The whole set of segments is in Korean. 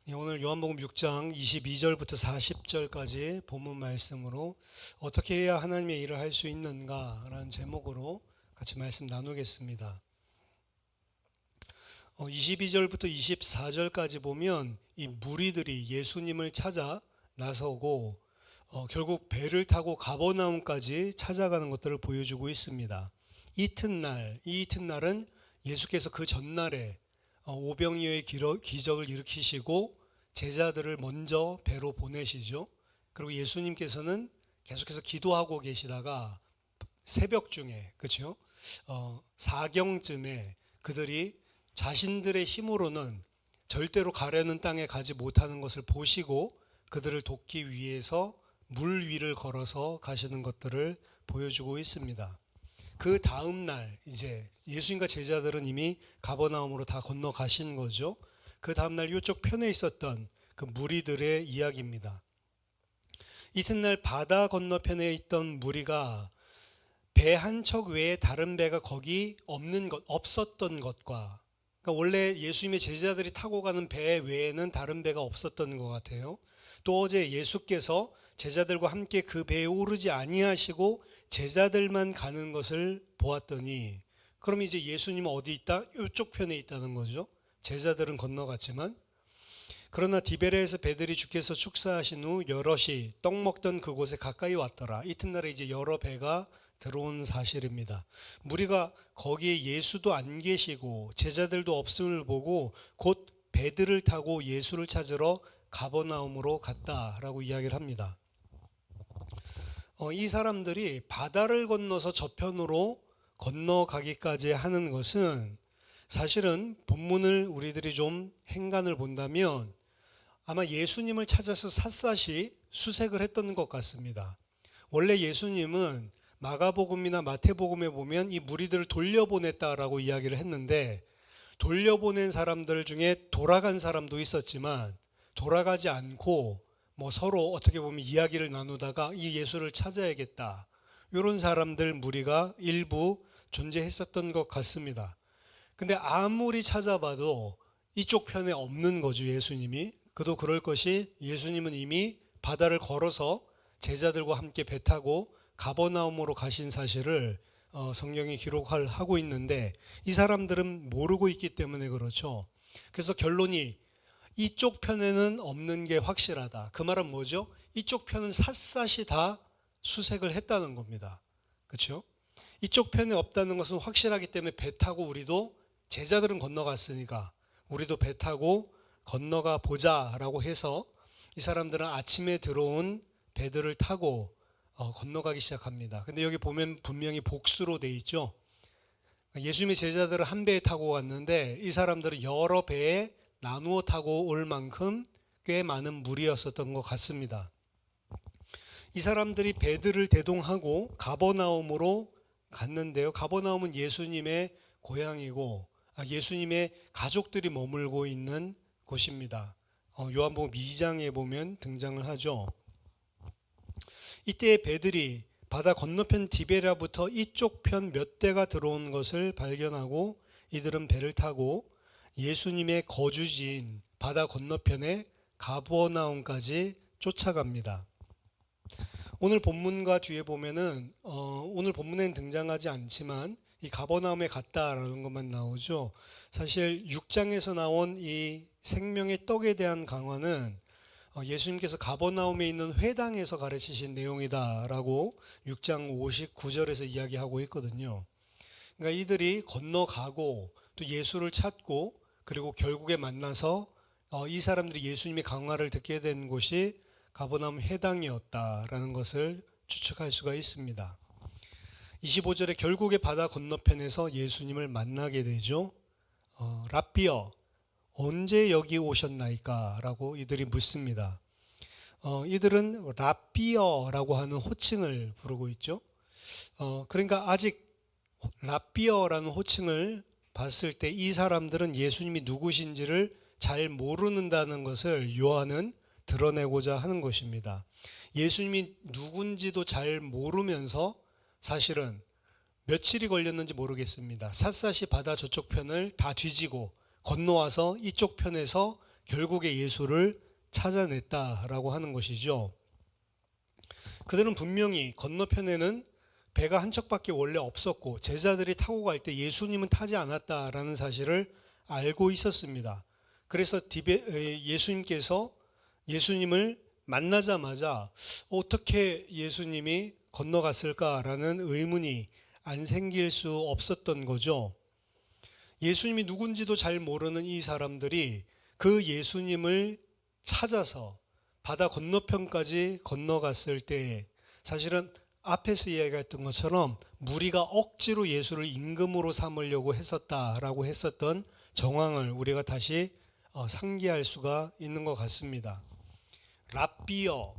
오늘 요한복음 6장 22절부터 40절까지 본문 말씀으로 어떻게 해야 하나님의 일을 할 수 있는가라는 제목으로 같이 말씀 나누겠습니다. 22절부터 24절까지 보면 이 무리들이 예수님을 찾아 나서고 결국 배를 타고 가버나움까지 찾아가는 것들을 보여주고 있습니다. 이 이튿날은 예수께서 그 전날에 오병이어의 기적을 일으키시고 제자들을 먼저 배로 보내시죠. 그리고 예수님께서는 계속해서 기도하고 계시다가 새벽 중에 그렇죠? 사경쯤에 그들이 자신들의 힘으로는 절대로 가려는 땅에 가지 못하는 것을 보시고 그들을 돕기 위해서 물 위를 걸어서 가시는 것들을 보여주고 있습니다. 그 다음 날 이제 예수님과 제자들은 이미 가버나움으로 다 건너가신 거죠. 그 다음 날 이쪽 편에 있었던 그 무리들의 이야기입니다. 이튿날 바다 건너편에 있던 무리가 배 한 척 외에 다른 배가 거기 없었던 것과, 그러니까 원래 예수님의 제자들이 타고 가는 배 외에는 다른 배가 없었던 것 같아요. 또 어제 예수께서 제자들과 함께 그 배에 오르지 아니하시고 제자들만 가는 것을 보았더니, 그럼 이제 예수님은 어디 있다? 이쪽 편에 있다는 거죠. 제자들은 건너갔지만. 그러나 디베레에서 배들이 주께서 축사하신 후 여럿이 떡 먹던 그곳에 가까이 왔더라. 이튿날에 이제 여러 배가 들어온 사실입니다. 무리가 거기에 예수도 안 계시고 제자들도 없음을 보고 곧 배들을 타고 예수를 찾으러 가버나움으로 갔다라고 이야기를 합니다. 이 사람들이 바다를 건너서 저편으로 건너가기까지 하는 것은 사실은 본문을 우리들이 좀 행간을 본다면 아마 예수님을 찾아서 샅샅이 수색을 했던 것 같습니다. 원래 예수님은 마가복음이나 마태복음에 보면 이 무리들을 돌려보냈다라고 이야기를 했는데, 돌려보낸 사람들 중에 돌아간 사람도 있었지만 돌아가지 않고 서로 어떻게 보면 이야기를 나누다가 이 예수를 찾아야겠다, 이런 사람들 무리가 일부 존재했었던 것 같습니다. 근데 아무리 찾아봐도 이쪽 편에 없는 거죠. 예수님이. 그도 그럴 것이, 예수님은 이미 바다를 걸어서 제자들과 함께 배 타고 가버나움으로 가신 사실을 성경이 기록하고 있는데 이 사람들은 모르고 있기 때문에 그렇죠. 그래서 결론이 이쪽 편에는 없는 게 확실하다. 그 말은 뭐죠? 이쪽 편은 샅샅이 다 수색을 했다는 겁니다. 그렇죠? 이쪽 편에 없다는 것은 확실하기 때문에 배 타고 우리도, 제자들은 건너갔으니까 우리도 배 타고 건너가 보자라고 해서 이 사람들은 아침에 들어온 배들을 타고 건너가기 시작합니다. 근데 여기 보면 분명히 복수로 돼 있죠. 예수님의 제자들은 한 배에 타고 갔는데 이 사람들은 여러 배에 나누어 타고 올 만큼 꽤 많은 무리였었던 것 같습니다. 이 사람들이 배들을 대동하고 가버나움으로 갔는데요. 가버나움은 예수님의 고향이고 예수님의 가족들이 머물고 있는 곳입니다. 요한복음 2장에 보면 등장을 하죠. 이때 배들이 바다 건너편 디베라부터 이쪽 편 몇 대가 들어온 것을 발견하고 이들은 배를 타고 예수님의 거주지인 바다 건너편에 가버나움까지 쫓아갑니다. 오늘 본문과 뒤에 보면은 오늘 본문에는 등장하지 않지만 이 가버나움에 갔다라는 것만 나오죠. 사실 6장에서 나온 이 생명의 떡에 대한 강화는 예수님께서 가버나움에 있는 회당에서 가르치신 내용이다라고 6장 59절에서 이야기하고 있거든요. 그러니까 이들이 건너가고 또 예수를 찾고 그리고 결국에 만나서 이 사람들이 예수님의 강화를 듣게 된 곳이 가버나움 회당이었다라는 것을 추측할 수가 있습니다. 25절에 결국에 바다 건너편에서 예수님을 만나게 되죠. 랍비여, 언제 여기 오셨나이까? 라고 이들이 묻습니다. 이들은 랍비어라고 하는 호칭을 부르고 있죠. 그러니까 아직 랍비어라는 호칭을 봤을 때 이 사람들은 예수님이 누구신지를 잘 모르는다는 것을 요한은 드러내고자 하는 것입니다. 예수님이 누군지도 잘 모르면서 사실은 며칠이 걸렸는지 모르겠습니다. 샅샅이 바다 저쪽 편을 다 뒤지고 건너와서 이쪽 편에서 결국에 예수를 찾아냈다라고 하는 것이죠. 그들은 분명히 건너편에는 배가 한 척밖에 원래 없었고 제자들이 타고 갈 때 예수님은 타지 않았다라는 사실을 알고 있었습니다. 그래서 예수님께서 예수님을 만나자마자 어떻게 예수님이 건너갔을까라는 의문이 안 생길 수 없었던 거죠. 예수님이 누군지도 잘 모르는 이 사람들이 그 예수님을 찾아서 바다 건너편까지 건너갔을 때 사실은 앞에서 이야기했던 것처럼 무리가 억지로 예수를 임금으로 삼으려고 했었다라고 했었던 정황을 우리가 다시 상기할 수가 있는 것 같습니다. 랍비여,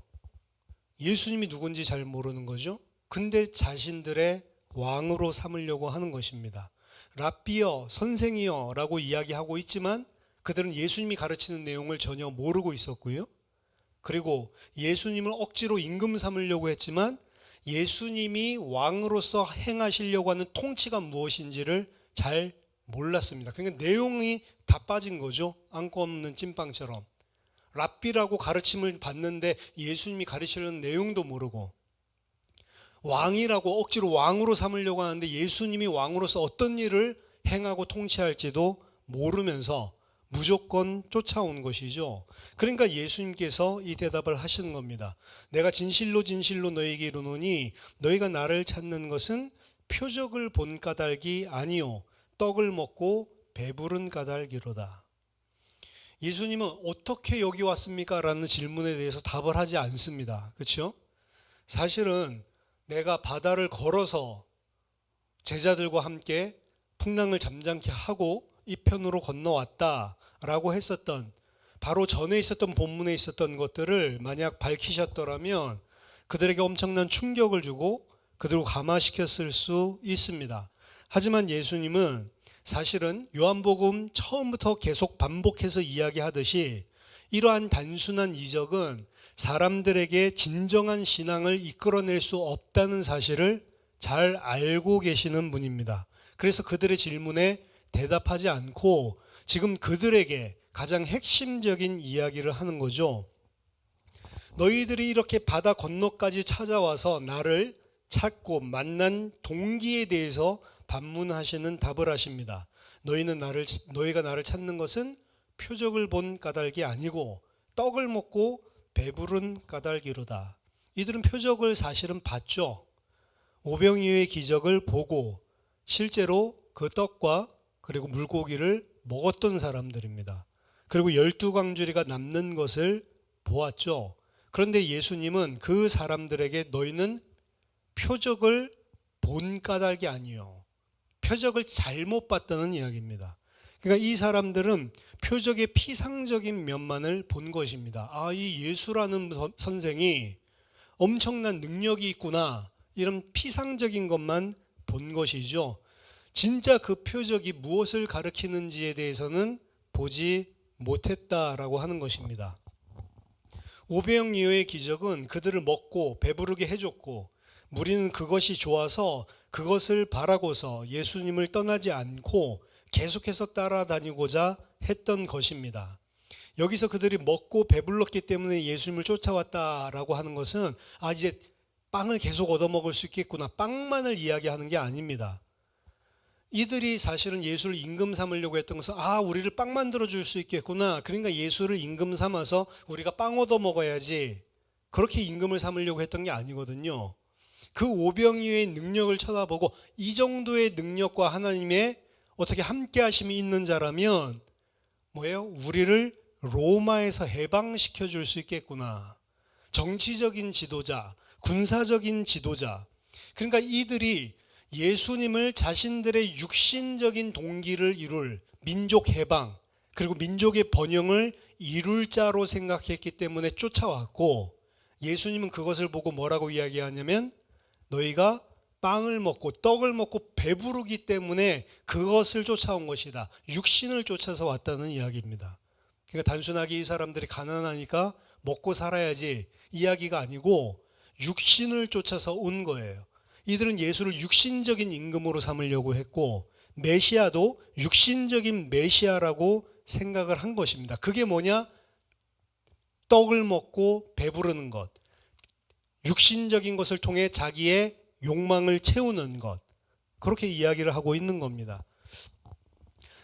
예수님이 누군지 잘 모르는 거죠. 근데 자신들의 왕으로 삼으려고 하는 것입니다. 랍비여, 선생이여 라고 이야기하고 있지만 그들은 예수님이 가르치는 내용을 전혀 모르고 있었고요. 그리고 예수님을 억지로 임금 삼으려고 했지만 예수님이 왕으로서 행하시려고 하는 통치가 무엇인지를 잘 몰랐습니다. 그러니까 내용이 다 빠진 거죠. 안고 없는 찐빵처럼. 랍비라고 가르침을 받는데 예수님이 가르치려는 내용도 모르고, 왕이라고 억지로 왕으로 삼으려고 하는데 예수님이 왕으로서 어떤 일을 행하고 통치할지도 모르면서 무조건 쫓아온 것이죠. 그러니까 예수님께서 이 대답을 하시는 겁니다. 내가 진실로 진실로 너희에게 이르노니 너희가 나를 찾는 것은 표적을 본 까닭이 아니요 떡을 먹고 배부른 까닭이로다. 예수님은 어떻게 여기 왔습니까? 라는 질문에 대해서 답을 하지 않습니다. 그렇죠? 사실은 내가 바다를 걸어서 제자들과 함께 풍랑을 잠잠케 하고 이 편으로 건너왔다라고 했었던, 바로 전에 있었던 본문에 있었던 것들을 만약 밝히셨더라면 그들에게 엄청난 충격을 주고 그들을 감화시켰을 수 있습니다. 하지만 예수님은 사실은 요한복음 처음부터 계속 반복해서 이야기하듯이 이러한 단순한 이적은 사람들에게 진정한 신앙을 이끌어낼 수 없다는 사실을 잘 알고 계시는 분입니다. 그래서 그들의 질문에 대답하지 않고 지금 그들에게 가장 핵심적인 이야기를 하는 거죠. 너희들이 이렇게 바다 건너까지 찾아와서 나를 찾고 만난 동기에 대해서 반문하시는 답을 하십니다. 너희가 나를 찾는 것은 표적을 본 까닭이 아니고 떡을 먹고 배부른 까닭이로다. 이들은 표적을 사실은 봤죠. 오병이어의 기적을 보고 실제로 그 떡과 그리고 물고기를 먹었던 사람들입니다. 그리고 12광주리가 남는 것을 보았죠. 그런데 예수님은 그 사람들에게 너희는 표적을 본 까닭이 아니요, 표적을 잘못 봤다는 이야기입니다. 그러니까 이 사람들은 표적의 피상적인 면만을 본 것입니다. 아, 이 예수라는 선생이 엄청난 능력이 있구나, 이런 피상적인 것만 본 것이죠. 진짜 그 표적이 무엇을 가리키는지에 대해서는 보지 못했다라고 하는 것입니다. 오병이어의 기적은 그들을 먹고 배부르게 해줬고 무리는 그것이 좋아서 그것을 바라고서 예수님을 떠나지 않고 계속해서 따라다니고자 했던 것입니다. 여기서 그들이 먹고 배불렀기 때문에 예수님을 쫓아왔다라고 하는 것은 이제 빵을 계속 얻어먹을 수 있겠구나, 빵만을 이야기하는 게 아닙니다. 이들이 사실은 예수를 임금 삼으려고 했던 것은 우리를 빵 만들어 줄 수 있겠구나, 그러니까 예수를 임금 삼아서 우리가 빵 얻어 먹어야지, 그렇게 임금을 삼으려고 했던 게 아니거든요. 그 오병이어의 능력을 쳐다보고 이 정도의 능력과 하나님의 어떻게 함께 하심이 있는 자라면 뭐예요? 우리를 로마에서 해방시켜 줄 수 있겠구나. 정치적인 지도자, 군사적인 지도자. 그러니까 이들이 예수님을 자신들의 육신적인 동기를 이룰 민족 해방, 그리고 민족의 번영을 이룰 자로 생각했기 때문에 쫓아왔고, 예수님은 그것을 보고 뭐라고 이야기하냐면 너희가 빵을 먹고 떡을 먹고 배부르기 때문에 그것을 쫓아온 것이다, 육신을 쫓아서 왔다는 이야기입니다. 그러니까 단순하게 이 사람들이 가난하니까 먹고 살아야지 이야기가 아니고 육신을 쫓아서 온 거예요. 이들은 예수를 육신적인 임금으로 삼으려고 했고 메시아도 육신적인 메시아라고 생각을 한 것입니다. 그게 뭐냐? 떡을 먹고 배부르는 것, 육신적인 것을 통해 자기의 욕망을 채우는 것, 그렇게 이야기를 하고 있는 겁니다.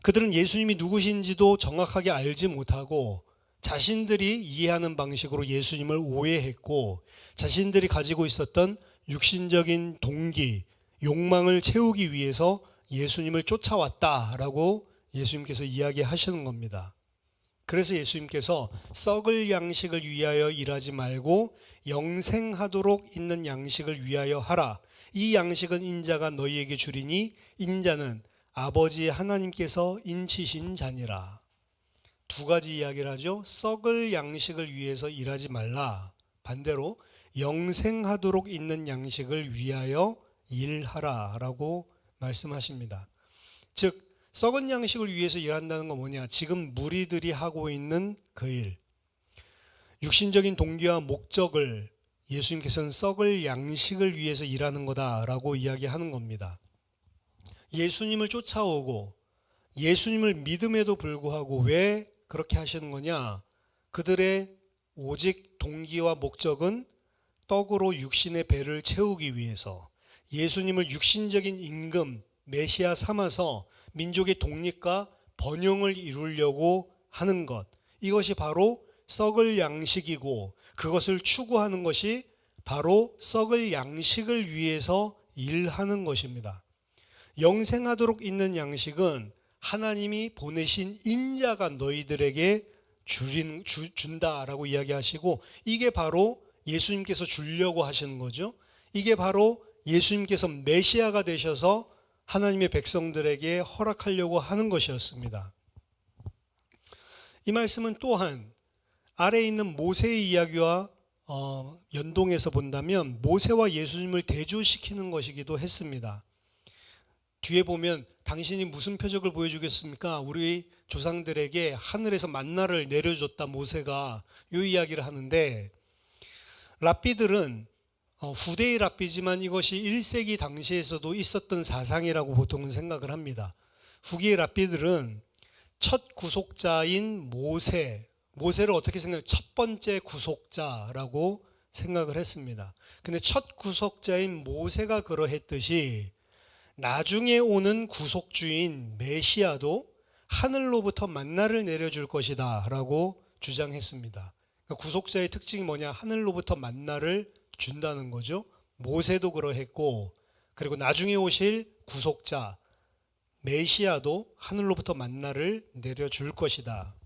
그들은 예수님이 누구신지도 정확하게 알지 못하고 자신들이 이해하는 방식으로 예수님을 오해했고, 자신들이 가지고 있었던 육신적인 동기, 욕망을 채우기 위해서 예수님을 쫓아왔다라고 예수님께서 이야기하시는 겁니다. 그래서 예수님께서 썩을 양식을 위하여 일하지 말고 영생하도록 있는 양식을 위하여 하라. 이 양식은 인자가 너희에게 주리니 인자는 아버지 하나님께서 인치신 자니라. 두 가지 이야기를 하죠. 썩을 양식을 위해서 일하지 말라. 반대로 영생하도록 있는 양식을 위하여 일하라 라고 말씀하십니다. 즉 썩은 양식을 위해서 일한다는 건 뭐냐? 지금 무리들이 하고 있는 그 일, 육신적인 동기와 목적을 예수님께서는 썩을 양식을 위해서 일하는 거다라고 이야기하는 겁니다. 예수님을 쫓아오고 예수님을 믿음에도 불구하고 왜 그렇게 하시는 거냐? 그들의 오직 동기와 목적은 떡으로 육신의 배를 채우기 위해서, 예수님을 육신적인 임금, 메시아 삼아서 민족의 독립과 번영을 이루려고 하는 것, 이것이 바로 썩을 양식이고, 그것을 추구하는 것이 바로 썩을 양식을 위해서 일하는 것입니다. 영생하도록 있는 양식은 하나님이 보내신 인자가 너희들에게 준다라고 이야기하시고, 이게 바로 예수님께서 주려고 하시는 거죠. 이게 바로 예수님께서 메시아가 되셔서 하나님의 백성들에게 허락하려고 하는 것이었습니다. 이 말씀은 또한 아래에 있는 모세의 이야기와 연동해서 본다면 모세와 예수님을 대조시키는 것이기도 했습니다. 뒤에 보면 당신이 무슨 표적을 보여주겠습니까? 우리 조상들에게 하늘에서 만나를 내려줬다 모세가, 이 이야기를 하는데, 랍비들은 후대의 랍비지만 이것이 1세기 당시에서도 있었던 사상이라고 보통은 생각을 합니다. 후기의 랍비들은 첫 구속자인 모세를 어떻게 생각해요? 첫 번째 구속자라고 생각을 했습니다. 근데 첫 구속자인 모세가 그러했듯이 나중에 오는 구속주인 메시아도 하늘로부터 만나를 내려줄 것이다 라고 주장했습니다. 그러니까 구속자의 특징이 뭐냐? 하늘로부터 만나를 준다는 거죠. 모세도 그러했고, 그리고 나중에 오실 구속자 메시아도 하늘로부터 만나를 내려줄 것이다.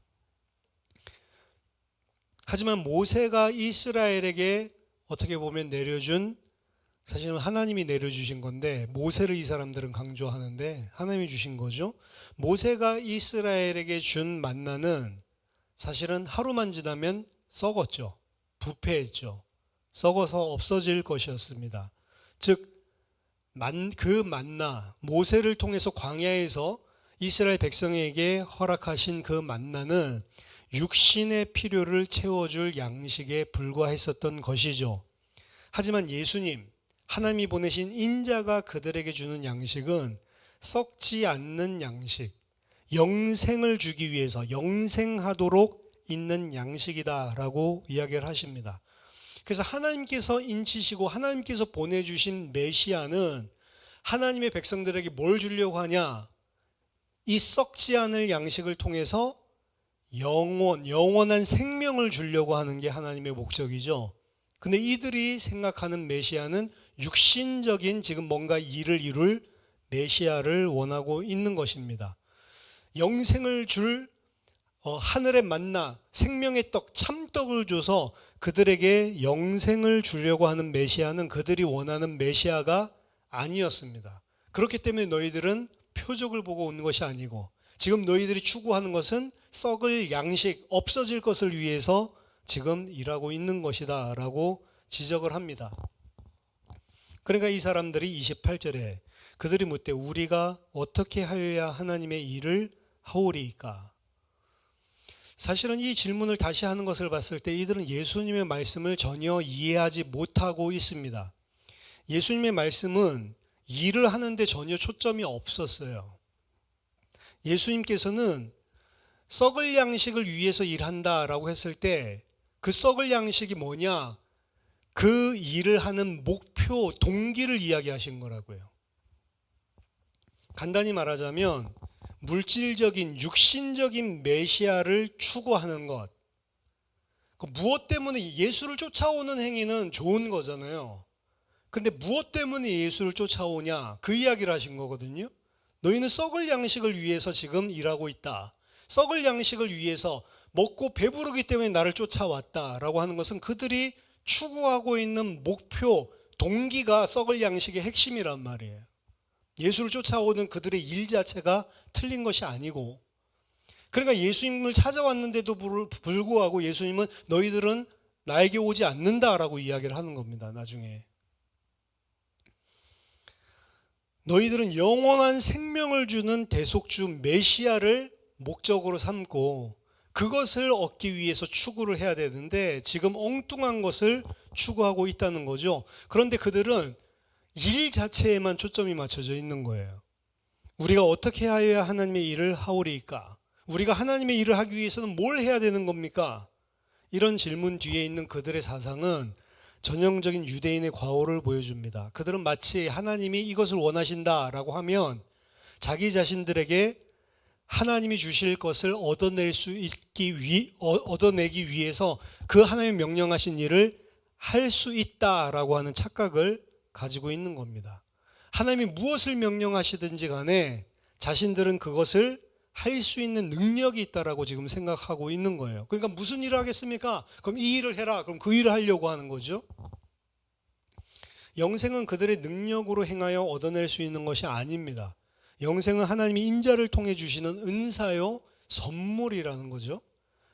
하지만 모세가 이스라엘에게 어떻게 보면 내려준, 사실은 하나님이 내려주신 건데 모세를 이 사람들은 강조하는데 하나님이 주신 거죠. 모세가 이스라엘에게 준 만나는 사실은 하루만 지나면 썩었죠. 부패했죠. 썩어서 없어질 것이었습니다. 즉 그 만나, 모세를 통해서 광야에서 이스라엘 백성에게 허락하신 그 만나는 육신의 필요를 채워줄 양식에 불과했었던 것이죠. 하지만 예수님, 하나님이 보내신 인자가 그들에게 주는 양식은 썩지 않는 양식, 영생을 주기 위해서 영생하도록 있는 양식이다라고 이야기를 하십니다. 그래서 하나님께서 인치시고 하나님께서 보내주신 메시아는 하나님의 백성들에게 뭘 주려고 하냐? 이 썩지 않을 양식을 통해서 영원한 생명을 주려고 하는 게 하나님의 목적이죠. 근데 이들이 생각하는 메시아는 육신적인 지금 뭔가 일을 이룰 메시아를 원하고 있는 것입니다. 영생을 줄 하늘의 만나, 생명의 떡, 참떡을 줘서 그들에게 영생을 주려고 하는 메시아는 그들이 원하는 메시아가 아니었습니다. 그렇기 때문에 너희들은 표적을 보고 오는 것이 아니고 지금 너희들이 추구하는 것은 썩을 양식, 없어질 것을 위해서 지금 일하고 있는 것이다 라고 지적을 합니다. 그러니까 이 사람들이 28절에 그들이 묻되 우리가 어떻게 하여야 하나님의 일을 하오리이까? 사실은 이 질문을 다시 하는 것을 봤을 때 이들은 예수님의 말씀을 전혀 이해하지 못하고 있습니다. 예수님의 말씀은 일을 하는데 전혀 초점이 없었어요. 예수님께서는 썩을 양식을 위해서 일한다라고 했을 때 그 썩을 양식이 뭐냐? 그 일을 하는 목표, 동기를 이야기하신 거라고요. 간단히 말하자면 물질적인 육신적인 메시아를 추구하는 것. 무엇 때문에 예수를 쫓아오는 행위는 좋은 거잖아요. 근데 무엇 때문에 예수를 쫓아오냐? 그 이야기를 하신 거거든요. 너희는 썩을 양식을 위해서 지금 일하고 있다. 썩을 양식을 위해서 먹고 배부르기 때문에 나를 쫓아왔다라고 하는 것은 그들이 추구하고 있는 목표, 동기가 썩을 양식의 핵심이란 말이에요. 예수를 쫓아오는 그들의 일 자체가 틀린 것이 아니고, 그러니까 예수님을 찾아왔는데도 불구하고 예수님은 너희들은 나에게 오지 않는다라고 이야기를 하는 겁니다. 나중에 너희들은 영원한 생명을 주는 대속주 메시아를 목적으로 삼고 그것을 얻기 위해서 추구를 해야 되는데 지금 엉뚱한 것을 추구하고 있다는 거죠. 그런데 그들은 일 자체에만 초점이 맞춰져 있는 거예요. 우리가 어떻게 하여야 하나님의 일을 하오리까? 우리가 하나님의 일을 하기 위해서는 뭘 해야 되는 겁니까? 이런 질문 뒤에 있는 그들의 사상은 전형적인 유대인의 과오를 보여줍니다. 그들은 마치 하나님이 이것을 원하신다라고 하면 자기 자신들에게 하나님이 주실 것을 얻어내기 위해서 그 하나님이 명령하신 일을 할 수 있다라고 하는 착각을 가지고 있는 겁니다. 하나님이 무엇을 명령하시든지 간에 자신들은 그것을 할 수 있는 능력이 있다라고 지금 생각하고 있는 거예요. 그러니까 무슨 일을 하겠습니까? 그럼 이 일을 해라. 그럼 그 일을 하려고 하는 거죠. 영생은 그들의 능력으로 행하여 얻어낼 수 있는 것이 아닙니다. 영생은 하나님이 인자를 통해 주시는 은사요 선물이라는 거죠.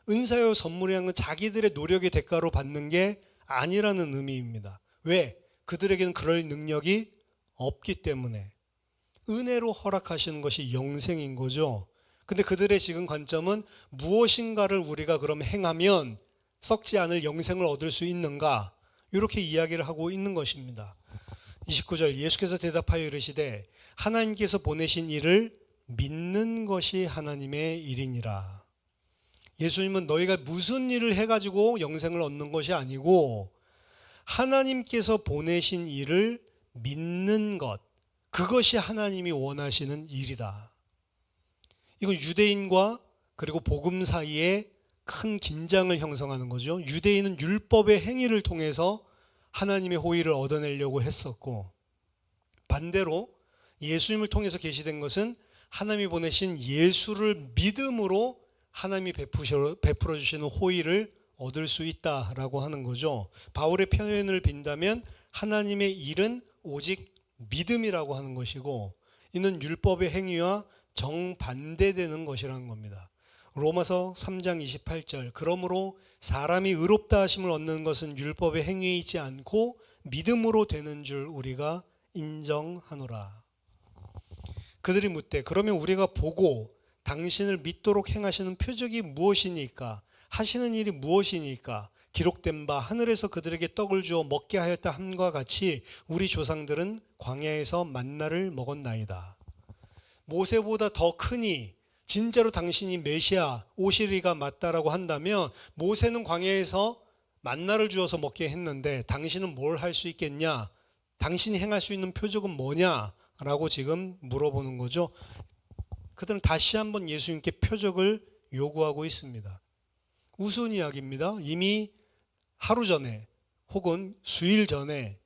은사요 선물이라는 건 자기들의 노력의 대가로 받는 게 아니라는 의미입니다. 왜? 그들에게는 그럴 능력이 없기 때문에 은혜로 허락하시는 것이 영생인 거죠. 근데 그들의 지금 관점은 무엇인가를 우리가 그럼 행하면 썩지 않을 영생을 얻을 수 있는가? 이렇게 이야기를 하고 있는 것입니다. 29절 예수께서 대답하여 이르시되 하나님께서 보내신 일을 믿는 것이 하나님의 일이니라. 예수님은 너희가 무슨 일을 해가지고 영생을 얻는 것이 아니고 하나님께서 보내신 일을 믿는 것, 그것이 하나님이 원하시는 일이다. 이건 유대인과 그리고 복음 사이에 큰 긴장을 형성하는 거죠. 유대인은 율법의 행위를 통해서 하나님의 호의를 얻어내려고 했었고, 반대로 예수님을 통해서 계시된 것은 하나님이 보내신 예수를 믿음으로 하나님이 베풀어 주시는 호의를 얻을 수 있다라고 하는 거죠. 바울의 표현을 빈다면 하나님의 일은 오직 믿음이라고 하는 것이고, 이는 율법의 행위와 정반대되는 것이라는 겁니다. 로마서 3장 28절 그러므로 사람이 의롭다 하심을 얻는 것은 율법의 행위에 있지 않고 믿음으로 되는 줄 우리가 인정하노라. 그들이 묻되 그러면 우리가 보고 당신을 믿도록 행하시는 표적이 무엇이니까? 하시는 일이 무엇이니까? 기록된 바 하늘에서 그들에게 떡을 주어 먹게 하였다 함과 같이 우리 조상들은 광야에서 만나를 먹었나이다. 모세보다 더 크니 진짜로 당신이 메시아 오시리가 맞다라고 한다면 모세는 광야에서 만나를 주어서 먹게 했는데 당신은 뭘 할 수 있겠냐? 당신이 행할 수 있는 표적은 뭐냐? 라고 지금 물어보는 거죠. 그들은 다시 한번 예수님께 표적을 요구하고 있습니다. 우스운 이야기입니다. 이미 하루 전에 혹은 수일 전에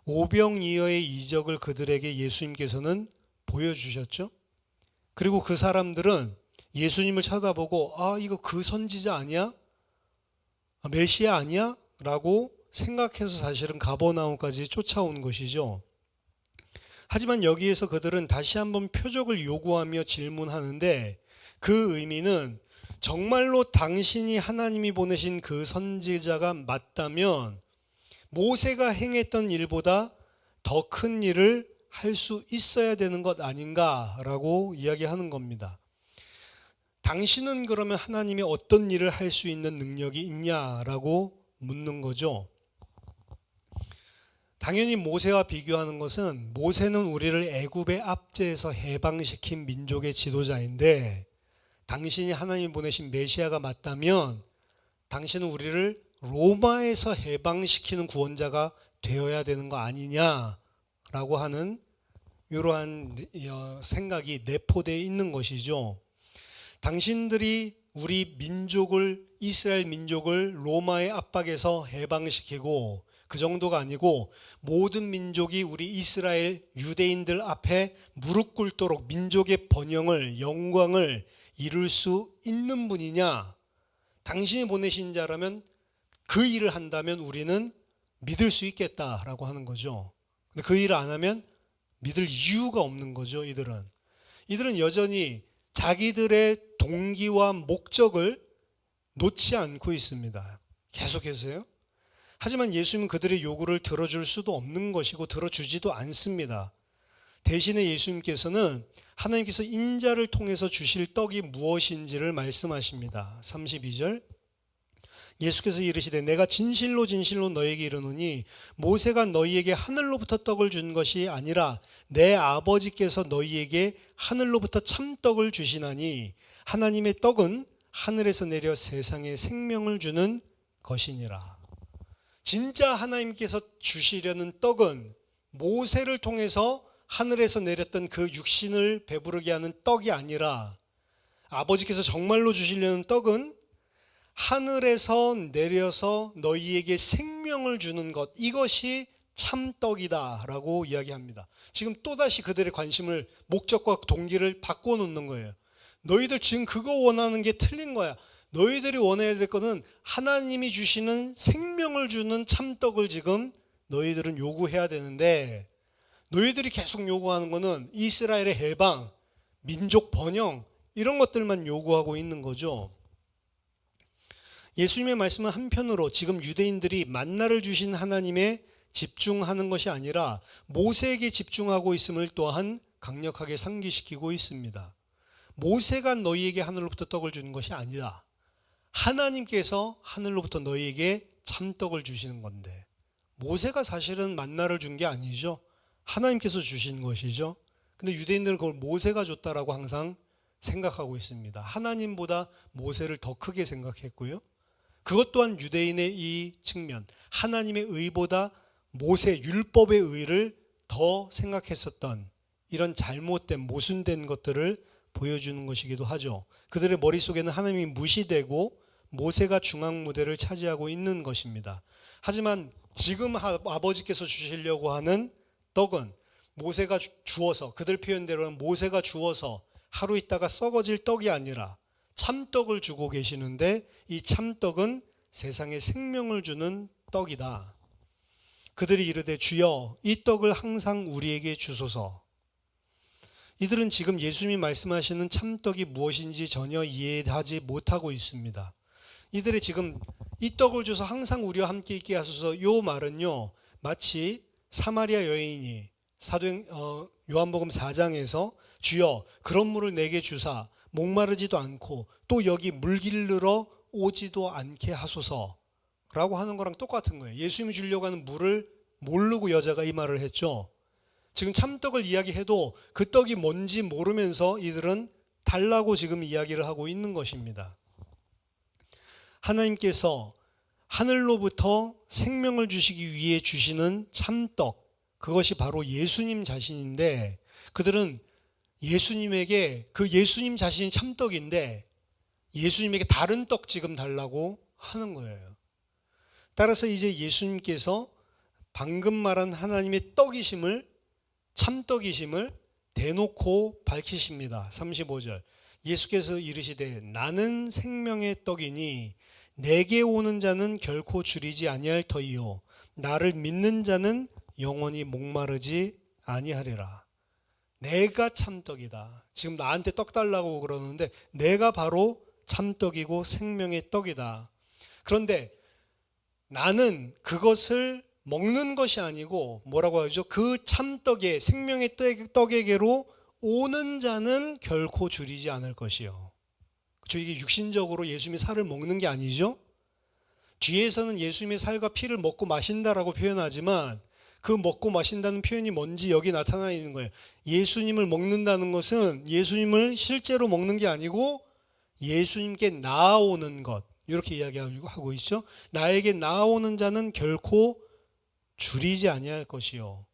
오병이어의 이적을 그들에게 예수님께서는 보여주셨죠. 그리고 그 사람들은 예수님을 쳐다보고 이거 그 선지자 아니야? 메시아 아니야? 라고 생각해서 사실은 가버나움까지 쫓아온 것이죠. 하지만 여기에서 그들은 다시 한번 표적을 요구하며 질문하는데 그 의미는 정말로 당신이 하나님이 보내신 그 선지자가 맞다면 모세가 행했던 일보다 더 큰 일을 할 수 있어야 되는 것 아닌가라고 이야기하는 겁니다. 당신은 그러면 하나님이 어떤 일을 할 수 있는 능력이 있냐라고 묻는 거죠. 당연히 모세와 비교하는 것은 모세는 우리를 애굽의 압제에서 해방시킨 민족의 지도자인데 당신이 하나님이 보내신 메시아가 맞다면 당신은 우리를 로마에서 해방시키는 구원자가 되어야 되는 거 아니냐라고 하는 이러한 생각이 내포되어 있는 것이죠. 당신들이 우리 민족을, 이스라엘 민족을 로마의 압박에서 해방시키고 그 정도가 아니고 모든 민족이 우리 이스라엘 유대인들 앞에 무릎 꿇도록 민족의 번영을, 영광을 이룰 수 있는 분이냐? 당신이 보내신 자라면 그 일을 한다면 우리는 믿을 수 있겠다라고 하는 거죠. 근데 그 일을 안 하면 믿을 이유가 없는 거죠. 이들은 여전히 자기들의 동기와 목적을 놓지 않고 있습니다. 계속해서요. 하지만 예수님은 그들의 요구를 들어줄 수도 없는 것이고 들어주지도 않습니다. 대신에 예수님께서는 하나님께서 인자를 통해서 주실 떡이 무엇인지를 말씀하십니다. 32절 예수께서 이르시되 내가 진실로 진실로 너에게 이르노니 모세가 너희에게 하늘로부터 떡을 준 것이 아니라 내 아버지께서 너희에게 하늘로부터 참떡을 주시나니 하나님의 떡은 하늘에서 내려 세상에 생명을 주는 것이니라. 진짜 하나님께서 주시려는 떡은 모세를 통해서 하늘에서 내렸던 그 육신을 배부르게 하는 떡이 아니라 아버지께서 정말로 주시려는 떡은 하늘에서 내려서 너희에게 생명을 주는 것, 이것이 참떡이다 라고 이야기합니다. 지금 또다시 그들의 관심을, 목적과 동기를 바꿔놓는 거예요. 너희들 지금 그거 원하는 게 틀린 거야. 너희들이 원해야 될 거는 하나님이 주시는 생명을 주는 참떡을 지금 너희들은 요구해야 되는데, 너희들이 계속 요구하는 거는 이스라엘의 해방, 민족 번영, 이런 것들만 요구하고 있는 거죠. 예수님의 말씀은 한편으로 지금 유대인들이 만나를 주신 하나님에 집중하는 것이 아니라 모세에게 집중하고 있음을 또한 강력하게 상기시키고 있습니다. 모세가 너희에게 하늘로부터 떡을 주는 것이 아니다. 하나님께서 하늘로부터 너희에게 참떡을 주시는 건데, 모세가 사실은 만나를 준 게 아니죠. 하나님께서 주신 것이죠. 근데 유대인들은 그걸 모세가 줬다라고 항상 생각하고 있습니다. 하나님보다 모세를 더 크게 생각했고요. 그것 또한 유대인의 이 측면, 하나님의 의보다 모세 율법의 의를 더 생각했었던 이런 잘못된, 모순된 것들을 보여주는 것이기도 하죠. 그들의 머릿속에는 하나님이 무시되고 모세가 중앙 무대를 차지하고 있는 것입니다. 하지만 지금 아버지께서 주시려고 하는 떡은 모세가 주어서, 그들 표현대로는 모세가 주어서 하루 있다가 썩어질 떡이 아니라 참떡을 주고 계시는데, 이 참떡은 세상에 생명을 주는 떡이다. 그들이 이르되 주여 이 떡을 항상 우리에게 주소서. 이들은 지금 예수님이 말씀하시는 참떡이 무엇인지 전혀 이해하지 못하고 있습니다. 이들이 지금 이 떡을 줘서 항상 우리와 함께 있게 하소서, 이 말은요 마치 사마리아 여인이 요한복음 4장에서 주여 그런 물을 내게 주사 목마르지도 않고 또 여기 물 길르러 오지도 않게 하소서라고 하는 거랑 똑같은 거예요. 예수님이 주려고 하는 물을 모르고 여자가 이 말을 했죠. 지금 참떡을 이야기해도 그 떡이 뭔지 모르면서 이들은 달라고 지금 이야기를 하고 있는 것입니다. 하나님께서 하늘로부터 생명을 주시기 위해 주시는 참떡, 그것이 바로 예수님 자신인데, 그들은 예수님에게, 그 예수님 자신이 참떡인데 예수님에게 다른 떡 지금 달라고 하는 거예요. 따라서 이제 예수님께서 방금 말한 하나님의 떡이심을, 참떡이심을 대놓고 밝히십니다. 35절 예수께서 이르시되 나는 생명의 떡이니 내게 오는 자는 결코 줄이지 아니할 터이요 나를 믿는 자는 영원히 목마르지 아니하리라. 내가 참떡이다. 지금 나한테 떡 달라고 그러는데 내가 바로 참떡이고 생명의 떡이다. 그런데 나는 그것을 먹는 것이 아니고 뭐라고 하죠? 그 참떡에, 생명의 떡에게로 오는 자는 결코 줄이지 않을 것이요. 그렇죠? 이게 육신적으로 예수님의 살을 먹는 게 아니죠. 뒤에서는 예수님의 살과 피를 먹고 마신다라고 표현하지만 그 먹고 마신다는 표현이 뭔지 여기 나타나 있는 거예요. 예수님을 먹는다는 것은 예수님을 실제로 먹는 게 아니고 예수님께 나아오는 것, 이렇게 이야기하고 있죠. 나에게 나아오는 자는 결코 줄이지 아니할 것이요.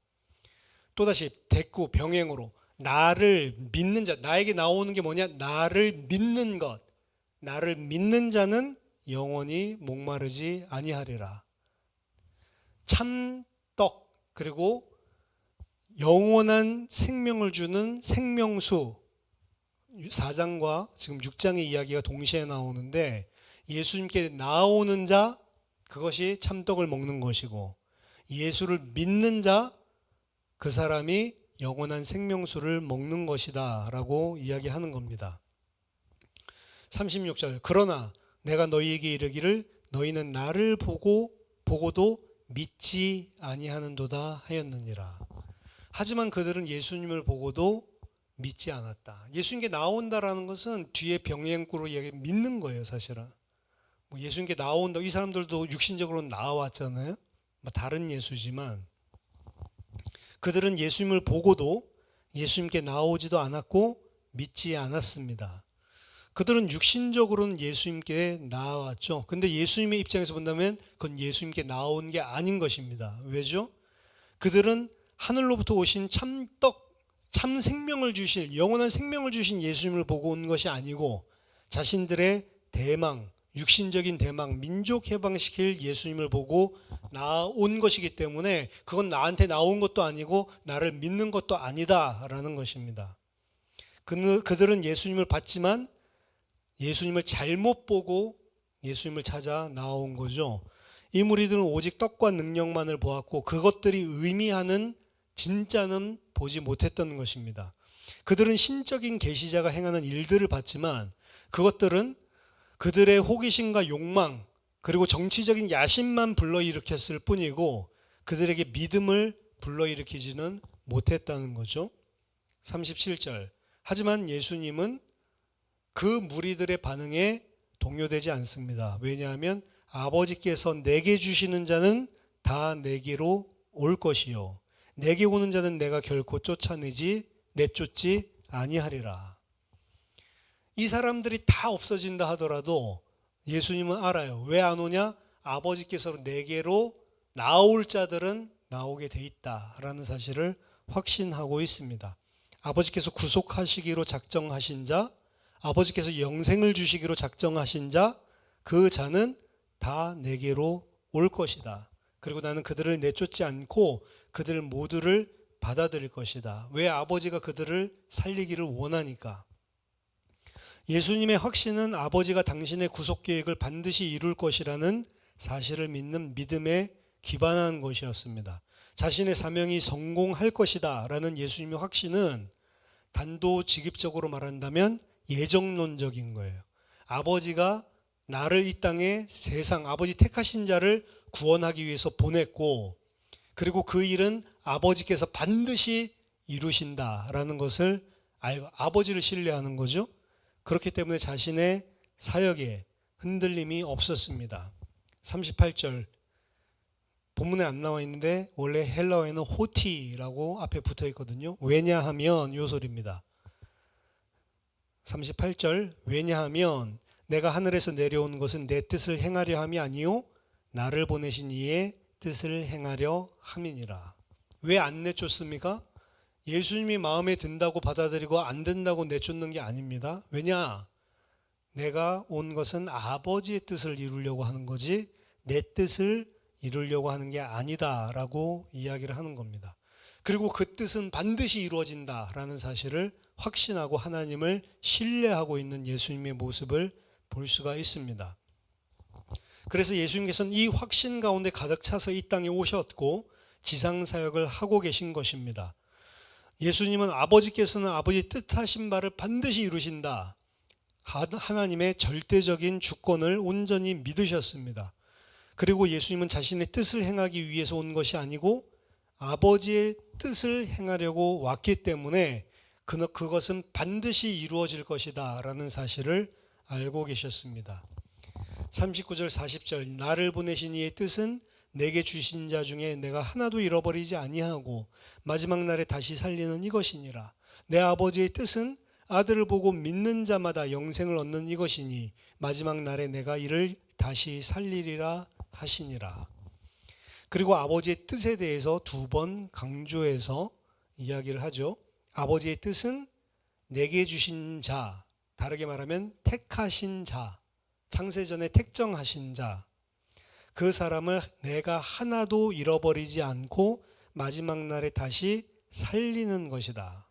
또다시 대꾸 병행으로 나를 믿는 자, 나에게 나오는 게 뭐냐? 나를 믿는 것. 나를 믿는 자는 영원히 목마르지 아니하리라. 참떡, 그리고 영원한 생명을 주는 생명수, 4장과 지금 6장의 이야기가 동시에 나오는데, 예수님께 나오는 자, 그것이 참떡을 먹는 것이고, 예수를 믿는 자, 그 사람이 영원한 생명수를 먹는 것이다 라고 이야기하는 겁니다. 36절, 그러나 내가 너희에게 이르기를 너희는 나를 보고도 믿지 아니하는도다 하였느니라. 하지만 그들은 예수님을 보고도 믿지 않았다. 예수님께 나온다라는 것은 뒤에 병행구로 믿는 거예요, 사실은. 예수님께 나온다. 이 사람들도 육신적으로 나와왔잖아요. 다른 예수지만 그들은 예수님을 보고도 예수님께 나오지도 않았고 믿지 않았습니다. 그들은 육신적으로는 예수님께 나왔죠. 근데 예수님의 입장에서 본다면 그건 예수님께 나온 게 아닌 것입니다. 왜죠? 그들은 하늘로부터 오신 참떡, 참 생명을 주실, 영원한 생명을 주신 예수님을 보고 온 것이 아니고 자신들의 대망, 육신적인 대망, 민족 해방시킬 예수님을 보고 나온 것이기 때문에 그건 나한테 나온 것도 아니고 나를 믿는 것도 아니다라는 것입니다. 그들은 예수님을 봤지만 예수님을 잘못 보고 예수님을 찾아 나온 거죠. 이 무리들은 오직 떡과 능력만을 보았고 그것들이 의미하는 진짜는 보지 못했던 것입니다. 그들은 신적인 계시자가 행하는 일들을 봤지만 그것들은 그들의 호기심과 욕망 그리고 정치적인 야심만 불러일으켰을 뿐이고 그들에게 믿음을 불러일으키지는 못했다는 거죠. 37절, 하지만 예수님은 그 무리들의 반응에 동요되지 않습니다. 왜냐하면 아버지께서 내게 주시는 자는 다 내게로 올 것이요 내게 오는 자는 내가 결코 내쫓지 아니하리라. 이 사람들이 다 없어진다 하더라도 예수님은 알아요. 왜 안 오냐? 아버지께서 내게로 나올 자들은 나오게 돼 있다라는 사실을 확신하고 있습니다. 아버지께서 구속하시기로 작정하신 자, 아버지께서 영생을 주시기로 작정하신 자, 그 자는 다 내게로 올 것이다. 그리고 나는 그들을 내쫓지 않고 그들 모두를 받아들일 것이다. 왜? 아버지가 그들을 살리기를 원하니까. 예수님의 확신은 아버지가 당신의 구속 계획을 반드시 이룰 것이라는 사실을 믿는 믿음에 기반한 것이었습니다. 자신의 사명이 성공할 것이다 라는 예수님의 확신은 단도직입적으로 말한다면 예정론적인 거예요. 아버지가 나를 이 땅에 세상, 아버지 택하신 자를 구원하기 위해서 보냈고 그리고 그 일은 아버지께서 반드시 이루신다라는 것을 알고 아버지를 신뢰하는 거죠. 그렇기 때문에 자신의 사역에 흔들림이 없었습니다. 38절 본문에 안 나와 있는데 원래 헬라어에는 호티라고 앞에 붙어 있거든요. 왜냐하면 요 소리입니다. 38절 왜냐하면 내가 하늘에서 내려온 것은 내 뜻을 행하려 함이 아니요 나를 보내신 이의 뜻을 행하려 함이니라. 왜 안 내쫓습니까? 예수님이 마음에 든다고 받아들이고 안 된다고 내쫓는 게 아닙니다. 왜냐? 내가 온 것은 아버지의 뜻을 이루려고 하는 거지 내 뜻을 이루려고 하는 게 아니다라고 이야기를 하는 겁니다. 그리고 그 뜻은 반드시 이루어진다라는 사실을 확신하고 하나님을 신뢰하고 있는 예수님의 모습을 볼 수가 있습니다. 그래서 예수님께서는 이 확신 가운데 가득 차서 이 땅에 오셨고 지상사역을 하고 계신 것입니다. 예수님은 아버지께서는 아버지 뜻하신 바를 반드시 이루신다. 하나님의 절대적인 주권을 온전히 믿으셨습니다. 그리고 예수님은 자신의 뜻을 행하기 위해서 온 것이 아니고 아버지의 뜻을 행하려고 왔기 때문에 그것은 반드시 이루어질 것이다 라는 사실을 알고 계셨습니다. 39절 40절 나를 보내신 이의 뜻은 내게 주신 자 중에 내가 하나도 잃어버리지 아니하고 마지막 날에 다시 살리는 이것이니라. 내 아버지의 뜻은 아들을 보고 믿는 자마다 영생을 얻는 이것이니 마지막 날에 내가 이를 다시 살리리라 하시니라. 그리고 아버지의 뜻에 대해서 두 번 강조해서 이야기를 하죠. 아버지의 뜻은 내게 주신 자, 다르게 말하면 택하신 자, 창세전에 택정하신 자, 그 사람을 내가 하나도 잃어버리지 않고 마지막 날에 다시 살리는 것이다.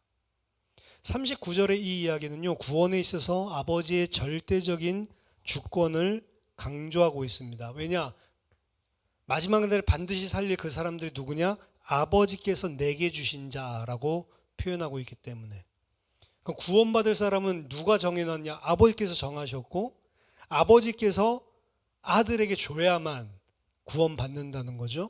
39절의 이 이야기는요, 구원에 있어서 아버지의 절대적인 주권을 강조하고 있습니다. 왜냐? 마지막 날에 반드시 살릴 그 사람들이 누구냐? 아버지께서 내게 주신 자라고 표현하고 있기 때문에. 그럼 구원받을 사람은 누가 정해놨냐? 아버지께서 정하셨고, 아버지께서 아들에게 줘야만 구원받는다는 거죠.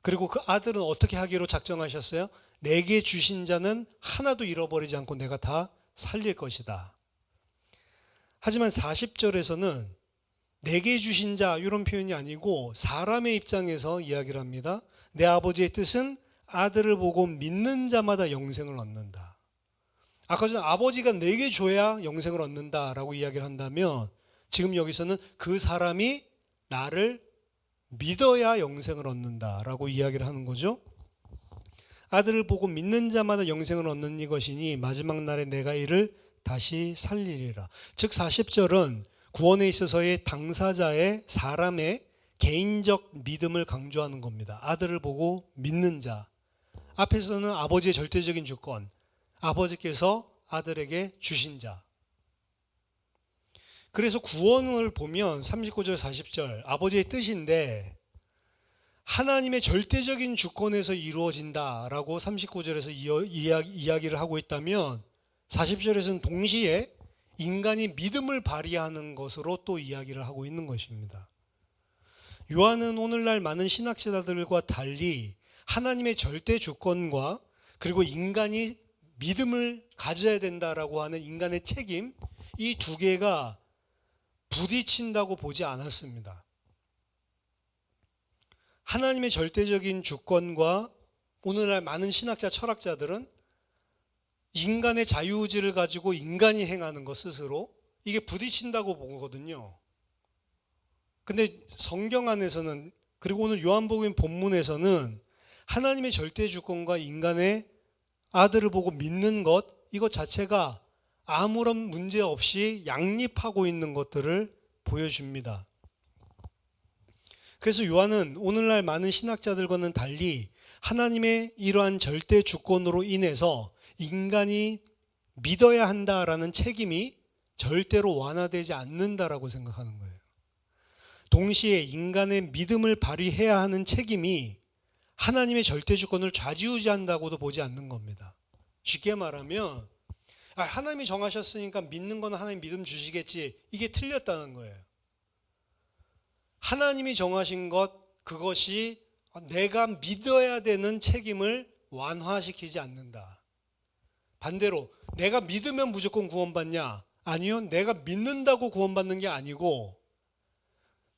그리고 그 아들은 어떻게 하기로 작정하셨어요? 내게 주신 자는 하나도 잃어버리지 않고 내가 다 살릴 것이다. 하지만 40절에서는 내게 주신 자 이런 표현이 아니고 사람의 입장에서 이야기를 합니다. 내 아버지의 뜻은 아들을 보고 믿는 자마다 영생을 얻는다. 아까 전에 아버지가 내게 줘야 영생을 얻는다라고 이야기를 한다면 지금 여기서는 그 사람이 나를 믿어야 영생을 얻는다라고 이야기를 하는 거죠. 아들을 보고 믿는 자마다 영생을 얻는 이것이니 마지막 날에 내가 이를 다시 살리리라. 즉 40절은 구원에 있어서의 당사자의 사람의 개인적 믿음을 강조하는 겁니다. 아들을 보고 믿는 자. 앞에서는 아버지의 절대적인 주권, 아버지께서 아들에게 주신 자. 그래서 구원을 보면 39절 40절 아버지의 뜻인데 하나님의 절대적인 주권에서 이루어진다라고 39절에서 이야기를 하고 있다면 40절에서는 동시에 인간이 믿음을 발휘하는 것으로 또 이야기를 하고 있는 것입니다. 요한은 오늘날 많은 신학자들과 달리 하나님의 절대 주권과 그리고 인간이 믿음을 가져야 된다라고 하는 인간의 책임, 이 두 개가 부딪힌다고 보지 않았습니다. 하나님의 절대적인 주권과 오늘날 많은 신학자, 철학자들은 인간의 자유의지를 가지고 인간이 행하는 것 스스로 이게 부딪힌다고 보거든요. 근데 성경 안에서는 그리고 오늘 요한복음 본문에서는 하나님의 절대 주권과 인간의 아들을 보고 믿는 것 이것 자체가 아무런 문제 없이 양립하고 있는 것들을 보여줍니다. 그래서 요한은 오늘날 많은 신학자들과는 달리 하나님의 이러한 절대 주권으로 인해서 인간이 믿어야 한다라는 책임이 절대로 완화되지 않는다라고 생각하는 거예요. 동시에 인간의 믿음을 발휘해야 하는 책임이 하나님의 절대 주권을 좌지우지한다고도 보지 않는 겁니다. 쉽게 말하면 하나님이 정하셨으니까 믿는 건 하나님 믿음 주시겠지, 이게 틀렸다는 거예요. 하나님이 정하신 것 그것이 내가 믿어야 되는 책임을 완화시키지 않는다. 반대로 내가 믿으면 무조건 구원받냐? 아니요, 내가 믿는다고 구원받는 게 아니고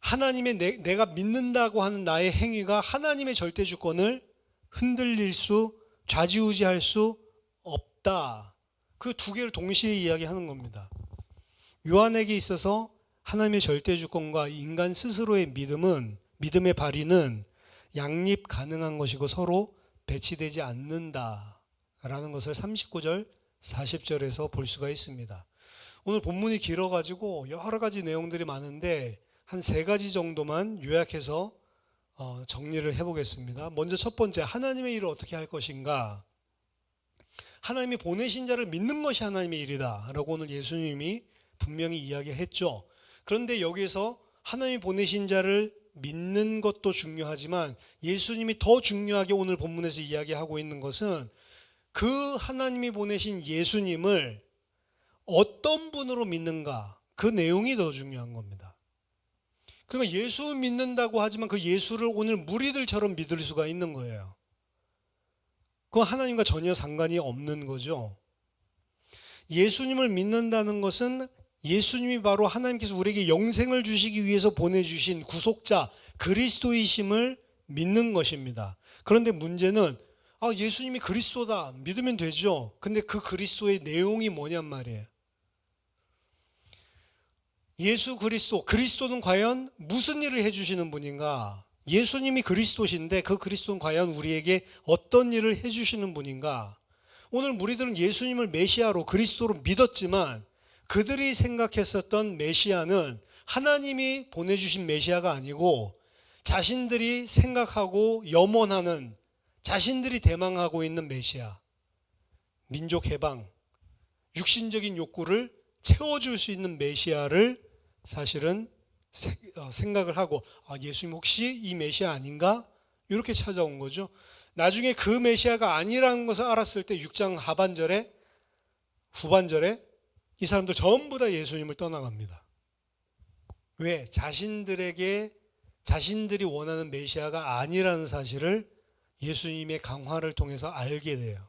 하나님의 내가 믿는다고 하는 나의 행위가 하나님의 절대 주권을 흔들릴 수, 좌지우지할 수 없다. 그 두 개를 동시에 이야기하는 겁니다. 요한에게 있어서 하나님의 절대 주권과 인간 스스로의 믿음의 발휘는 양립 가능한 것이고 서로 배치되지 않는다라는 것을 39절, 40절에서 볼 수가 있습니다. 오늘 본문이 길어가지고 여러 가지 내용들이 많은데 한 세 가지 정도만 요약해서 정리를 해보겠습니다. 먼저 첫 번째, 하나님의 일을 어떻게 할 것인가? 하나님이 보내신 자를 믿는 것이 하나님의 일이다 라고 오늘 예수님이 분명히 이야기했죠. 그런데 여기에서 하나님이 보내신 자를 믿는 것도 중요하지만 예수님이 더 중요하게 오늘 본문에서 이야기하고 있는 것은 그 하나님이 보내신 예수님을 어떤 분으로 믿는가, 그 내용이 더 중요한 겁니다. 그러니까 예수 믿는다고 하지만 그 예수를 오늘 무리들처럼 믿을 수가 있는 거예요. 그건 하나님과 전혀 상관이 없는 거죠. 예수님을 믿는다는 것은 예수님이 바로 하나님께서 우리에게 영생을 주시기 위해서 보내주신 구속자 그리스도이심을 믿는 것입니다. 그런데 문제는 아, 예수님이 그리스도다. 믿으면 되죠. 근데 그 그리스도의 내용이 뭐냔 말이에요. 예수 그리스도, 그리스도는 과연 무슨 일을 해주시는 분인가? 예수님이 그리스도신데 그 그리스도는 과연 우리에게 어떤 일을 해주시는 분인가? 오늘 무리들은 예수님을 메시아로 그리스도로 믿었지만 그들이 생각했었던 메시아는 하나님이 보내주신 메시아가 아니고 자신들이 생각하고 염원하는, 자신들이 대망하고 있는 메시아, 민족 해방, 육신적인 욕구를 채워줄 수 있는 메시아를 사실은 생각을 하고, 아, 예수님 혹시 이 메시아 아닌가? 이렇게 찾아온 거죠. 나중에 그 메시아가 아니라는 것을 알았을 때 6장 하반절에, 후반절에 이 사람들 전부 다 예수님을 떠나갑니다. 왜? 자신들이 원하는 메시아가 아니라는 사실을 예수님의 강화를 통해서 알게 돼요.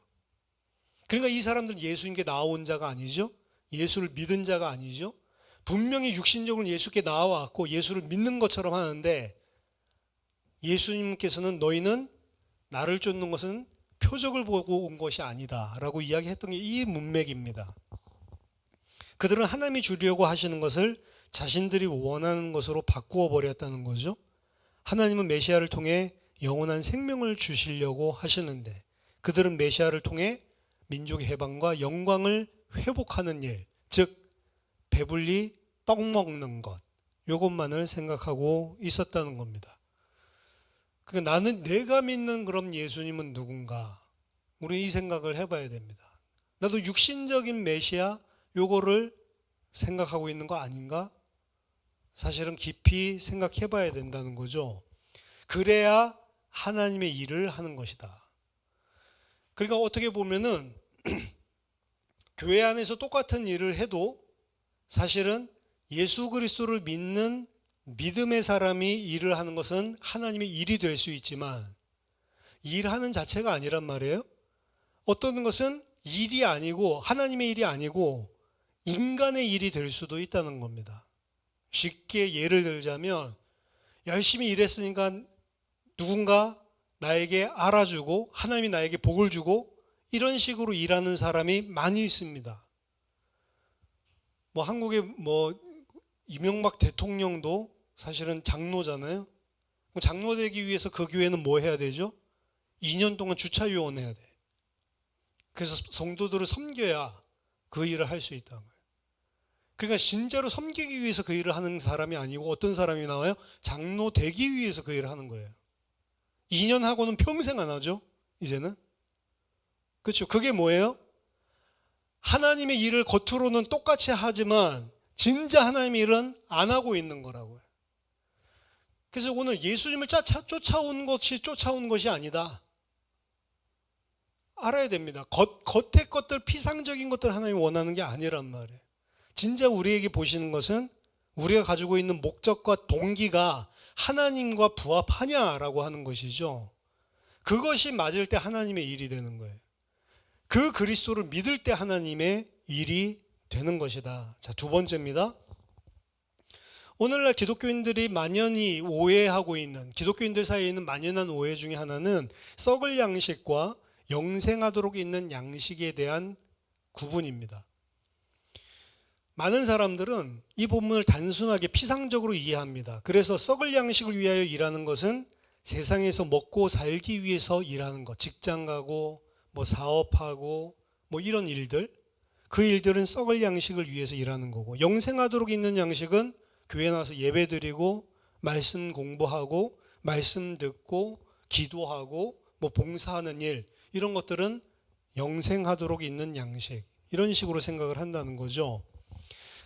그러니까 이 사람들은 예수님께 나온 자가 아니죠. 예수를 믿은 자가 아니죠. 분명히 육신적으로 예수께 나와왔고 예수를 믿는 것처럼 하는데 예수님께서는 너희는 나를 쫓는 것은 표적을 보고 온 것이 아니다 라고 이야기했던 게 이 문맥입니다. 그들은 하나님이 주려고 하시는 것을 자신들이 원하는 것으로 바꾸어 버렸다는 거죠. 하나님은 메시아를 통해 영원한 생명을 주시려고 하시는데 그들은 메시아를 통해 민족의 해방과 영광을 회복하는 일, 즉 배불리 떡 먹는 것, 이것만을 생각하고 있었다는 겁니다. 그러니까 나는, 내가 믿는 그럼 예수님은 누군가? 우리 이 생각을 해봐야 됩니다. 나도 육신적인 메시아 요거를 생각하고 있는 거 아닌가? 사실은 깊이 생각해 봐야 된다는 거죠. 그래야 하나님의 일을 하는 것이다. 그러니까 어떻게 보면은 교회 안에서 똑같은 일을 해도 사실은 예수 그리스도를 믿는 믿음의 사람이 일을 하는 것은 하나님의 일이 될 수 있지만 일하는 자체가 아니란 말이에요. 어떤 것은 일이 아니고 하나님의 일이 아니고 인간의 일이 될 수도 있다는 겁니다. 쉽게 예를 들자면 열심히 일했으니까 누군가 나에게 알아주고 하나님이 나에게 복을 주고 이런 식으로 일하는 사람이 많이 있습니다. 한국의 이명박 대통령도 사실은 장로잖아요. 장로 되기 위해서 그 교회는 뭐 해야 되죠? 2년 동안 주차요원 해야 돼. 그래서 성도들을 섬겨야 그 일을 할 수 있다는 거예요. 그러니까 진짜로 섬기기 위해서 그 일을 하는 사람이 아니고 어떤 사람이 나와요? 장로 되기 위해서 그 일을 하는 거예요. 2년 하고는 평생 안 하죠, 이제는. 그렇죠. 그게 뭐예요? 하나님의 일을 겉으로는 똑같이 하지만 진짜 하나님의 일은 안 하고 있는 거라고요. 그래서 오늘 예수님을 쫓아온 것이 아니다. 알아야 됩니다. 겉의 것들, 피상적인 것들 하나님이 원하는 게 아니란 말이에요. 진짜 우리에게 보시는 것은 우리가 가지고 있는 목적과 동기가 하나님과 부합하냐라고 하는 것이죠. 그것이 맞을 때 하나님의 일이 되는 거예요. 그 그리스도를 믿을 때 하나님의 일이 되는 것이다. 자, 두 번째입니다. 오늘날 기독교인들이 만연히 오해하고 있는, 기독교인들 사이에 있는 만연한 오해 중에 하나는 썩을 양식과 영생하도록 있는 양식에 대한 구분입니다. 많은 사람들은 이 본문을 단순하게 피상적으로 이해합니다. 그래서 썩을 양식을 위하여 일하는 것은 세상에서 먹고 살기 위해서 일하는 것, 직장 가고 사업하고 이런 일들, 그 일들은 썩을 양식을 위해서 일하는 거고, 영생하도록 있는 양식은 교회 나와서 예배 드리고 말씀 공부하고 말씀 듣고 기도하고 봉사하는 일, 이런 것들은 영생하도록 있는 양식, 이런 식으로 생각을 한다는 거죠.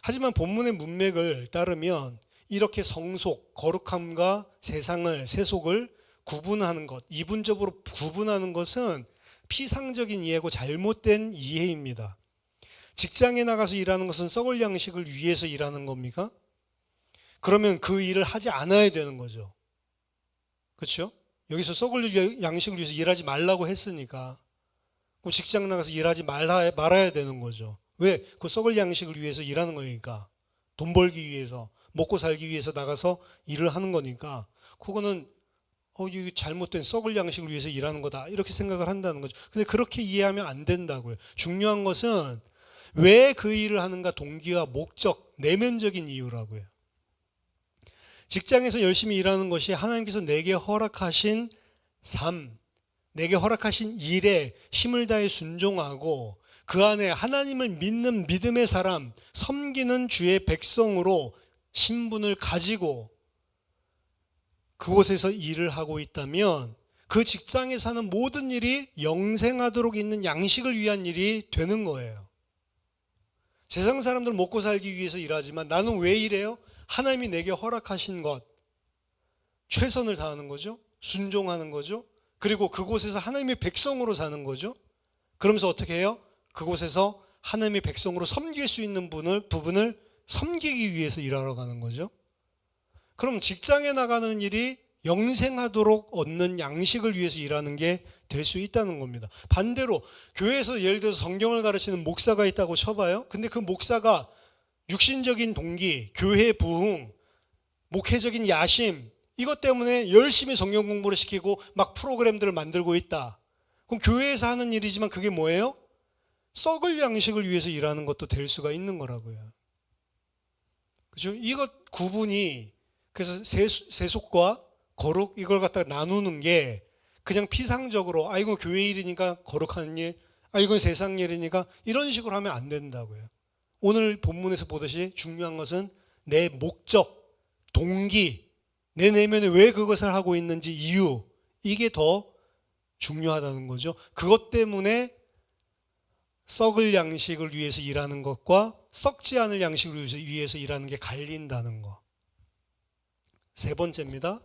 하지만 본문의 문맥을 따르면 이렇게 성속, 거룩함과 세속을 구분하는 것, 이분적으로 구분하는 것은 피상적인 이해고 잘못된 이해입니다. 직장에 나가서 일하는 것은 썩을 양식을 위해서 일하는 겁니까? 그러면 그 일을 하지 않아야 되는 거죠. 그렇죠? 여기서 썩을 양식을 위해서 일하지 말라고 했으니까 그럼 직장 나가서 일하지 말아야 되는 거죠. 왜? 그 썩을 양식을 위해서 일하는 거니까. 돈 벌기 위해서, 먹고 살기 위해서 나가서 일을 하는 거니까 그거는 이게 잘못된 썩을 양식을 위해서 일하는 거다 이렇게 생각을 한다는 거죠. 근데 그렇게 이해하면 안 된다고요. 중요한 것은 왜 그 일을 하는가, 동기와 목적, 내면적인 이유라고요. 직장에서 열심히 일하는 것이 하나님께서 내게 허락하신 삶, 내게 허락하신 일에 힘을 다해 순종하고 그 안에 하나님을 믿는 믿음의 사람, 섬기는 주의 백성으로 신분을 가지고 그곳에서 일을 하고 있다면 그 직장에서 하는 모든 일이 영생하도록 있는 양식을 위한 일이 되는 거예요. 세상 사람들 먹고 살기 위해서 일하지만 나는 왜 일해요? 하나님이 내게 허락하신 것, 최선을 다하는 거죠. 순종하는 거죠. 그리고 그곳에서 하나님의 백성으로 사는 거죠. 그러면서 어떻게 해요? 그곳에서 하나님의 백성으로 섬길 수 있는 부분을 섬기기 위해서 일하러 가는 거죠. 그럼 직장에 나가는 일이 영생하도록 얻는 양식을 위해서 일하는 게 될 수 있다는 겁니다. 반대로 교회에서 예를 들어서 성경을 가르치는 목사가 있다고 쳐봐요. 근데 그 목사가 육신적인 동기, 교회 부흥, 목회적인 야심 이것 때문에 열심히 성경 공부를 시키고 막 프로그램들을 만들고 있다. 그럼 교회에서 하는 일이지만 그게 뭐예요? 썩을 양식을 위해서 일하는 것도 될 수가 있는 거라고요. 그죠? 이것 구분이 그래서 세속과 거룩 이걸 갖다가 나누는 게 그냥 피상적으로 이건 교회 일이니까 거룩한 일, 이건 세상 일이니까 이런 식으로 하면 안 된다고요. 오늘 본문에서 보듯이 중요한 것은 내 목적, 동기, 내 내면에 왜 그것을 하고 있는지 이유, 이게 더 중요하다는 거죠. 그것 때문에 썩을 양식을 위해서 일하는 것과 썩지 않을 양식을 위해서 일하는 게 갈린다는 거. 세 번째입니다.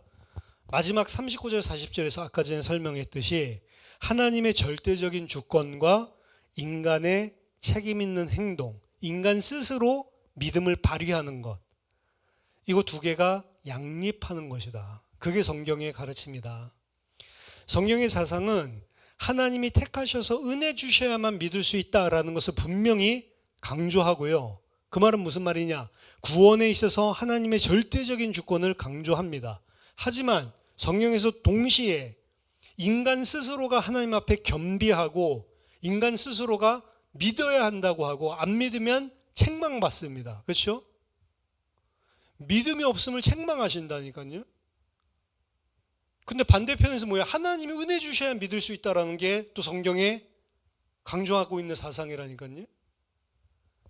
마지막 39절 40절에서 아까 전에 설명했듯이 하나님의 절대적인 주권과 인간의 책임 있는 행동, 인간 스스로 믿음을 발휘하는 것, 이거 두 개가 양립하는 것이다. 그게 성경의 가르침이다. 성경의 사상은 하나님이 택하셔서 은혜 주셔야만 믿을 수 있다라는 것을 분명히 강조하고요. 그 말은 무슨 말이냐? 구원에 있어서 하나님의 절대적인 주권을 강조합니다. 하지만 성경에서 동시에 인간 스스로가 하나님 앞에 겸비하고 인간 스스로가 믿어야 한다고 하고 안 믿으면 책망받습니다. 그렇죠? 믿음이 없음을 책망하신다니까요. 근데 반대편에서 뭐야? 하나님이 은혜 주셔야 믿을 수 있다라는 게 또 성경에 강조하고 있는 사상이라니까요.